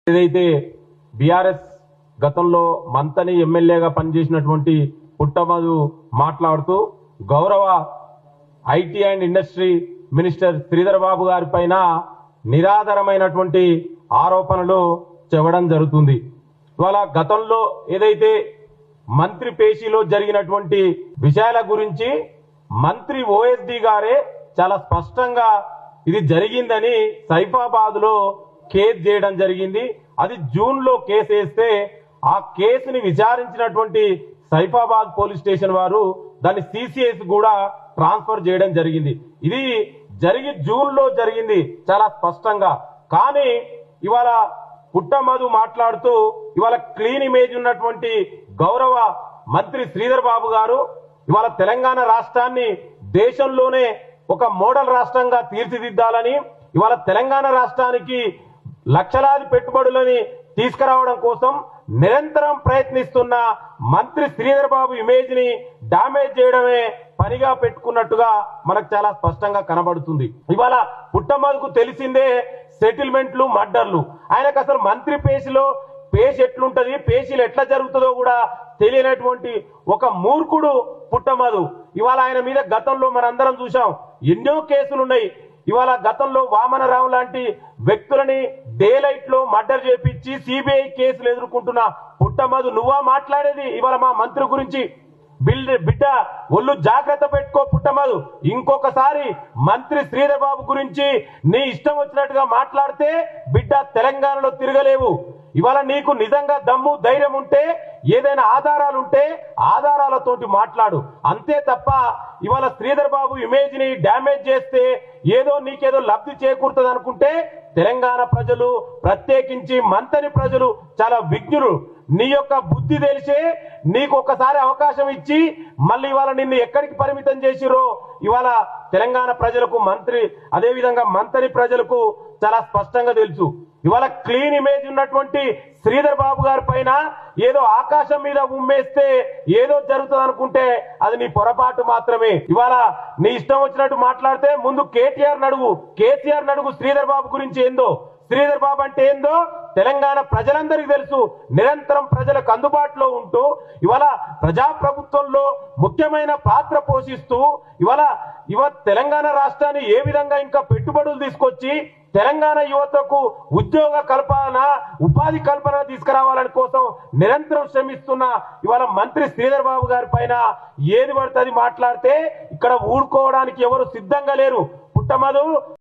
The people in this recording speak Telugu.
ఏదైతే బీఆర్ఎస్ గతంలో మంతని ఎమ్మెల్యేగా పనిచేసినటువంటి పుట్టమధు మాట్లాడుతూ గౌరవ IT and industry minister Sridhar Babu గారి పైన నిరాధారమైనటువంటి ఆరోపణలు చేయడం జరుగుతుంది. ఇవాళ గతంలో ఏదైతే మంత్రి పేషీలో జరిగినటువంటి విషయాల గురించి మంత్రి ఓఎస్డి గారే చాలా స్పష్టంగా ఇది జరిగిందని సైఫాబాద్ లో కేసు చేయడం జరిగింది. అది జూన్ లో కేసు వేస్తే ఆ కేసుని విచారించినటువంటి సైఫాబాద్ పోలీస్ స్టేషన్ వారు దాన్ని సిసిఎస్ కూడా ట్రాన్స్ఫర్ చేయడం జరిగింది. ఇది జరిగి జూన్ లో జరిగింది చాలా స్పష్టంగా. కానీ ఇవాళ పుట్టమధు మాట్లాడుతూ ఇవాళ క్లీన్ ఇమేజ్ ఉన్నటువంటి గౌరవ మంత్రి శ్రీధర్ బాబు గారు ఇవాళ తెలంగాణ రాష్ట్రాన్ని దేశంలోనే ఒక మోడల్ రాష్ట్రంగా తీర్చిదిద్దాలని, ఇవాళ తెలంగాణ రాష్ట్రానికి లక్షలాది పెట్టుబడులని తీసుకురావడం కోసం నిరంతరం ప్రయత్నిస్తున్న మంత్రి శ్రీధర్ బాబు ఇమేజ్ ని డామేజ్ చేయడమే పనిగా పెట్టుకున్నట్టుగా మనకు చాలా స్పష్టంగా కనబడుతుంది. ఇవాళ పుట్టమధుకు తెలిసిందే సెటిల్మెంట్లు, మర్డర్లు. ఆయనకు అసలు మంత్రి పేషిలో పేషి ఎట్లుంటది, పేషీలు ఎట్లా జరుగుతుందో కూడా తెలియనటువంటి ఒక మూర్ఖుడు పుట్టమధు. ఇవాళ ఆయన మీద గతంలో మనందరం చూసాం, ఎన్నో కేసులున్నాయి. ఇవాళ గతంలో వామనరావు లాంటి వ్యక్తులని డే లైట్ లో మర్డర్ చేపించి సిబిఐ కేసులు ఎదుర్కొంటున్న పుట్టమధు నువ్వా మాట్లాడేది ఇవాళ మా మంత్రి గురించి? బిడ్డ ఒళ్ళు జాగ్రత్త పెట్టుకో పుట్టమధు. ఇంకొకసారి మంత్రి శ్రీధర్ బాబు గురించి నీ ఇష్టం వచ్చినట్టుగా మాట్లాడితే బిడ్డ తెలంగాణలో తిరగలేవు. ఇవాళ నీకు నిజంగా దమ్ము ధైర్యం ఉంటే, ఏదైనా ఆధారాలు ఉంటే ఆధారాలతోటి మాట్లాడు. అంతే తప్ప ఇవాళ శ్రీధర్ బాబు ఇమేజ్ ని డ్యామేజ్ చేస్తే ఏదో నీకేదో లబ్ధి చేకూరుతుంది అనుకుంటే తెలంగాణ ప్రజలు, ప్రత్యేకించి మంతని ప్రజలు చాలా విజ్ఞులు. నీ యొక్క బుద్ధి తెలిసే నీకు ఒకసారి అవకాశం ఇచ్చి మళ్ళీ ఇవాళ నిన్ను ఎక్కడికి పరిమితం చేసిరో ఇవాళ తెలంగాణ ప్రజలకు, మంత్రి అదేవిధంగా మంతని ప్రజలకు చాలా స్పష్టంగా తెలుసు. ఇవాళ క్లీన్ ఇమేజ్ ఉన్నటువంటి శ్రీధర్ బాబు గారి పైన ఏదో ఆకాశం మీద ఉమ్మేస్తే ఏదో జరుగుతుంది అనుకుంటే అది నీ పొరపాటు మాత్రమే. ఇవాళ నీ ఇష్టం వచ్చినట్టు మాట్లాడితే ముందు కేటీఆర్ నడుగు, కేసీఆర్ నడుగు శ్రీధర్ బాబు గురించి ఏందో. శ్రీధర్ బాబు అంటే ఏందో తెలంగాణ ప్రజలందరికీ తెలుసు. నిరంతరం ప్రజలకు అందుబాటులో ఉంటూ ఇవాళ ప్రజాప్రభుత్వంలో ముఖ్యమైన పాత్ర పోషిస్తూ ఇవాళ తెలంగాణ రాష్ట్రాన్ని ఏ విధంగా ఇంకా పెట్టుబడులు తీసుకొచ్చి తెలంగాణ యువతకు ఉద్యోగ కల్పన, ఉపాధి కల్పన తీసుకురావాలని కోసం నిరంతరం శ్రమిస్తున్న ఇవాళ మంత్రి శ్రీధర్ బాబు గారి పైన ఏది పడుతుంది మాట్లాడితే ఇక్కడ ఊరుకోవడానికి ఎవరు సిద్ధంగా లేరు. పుట్టమధు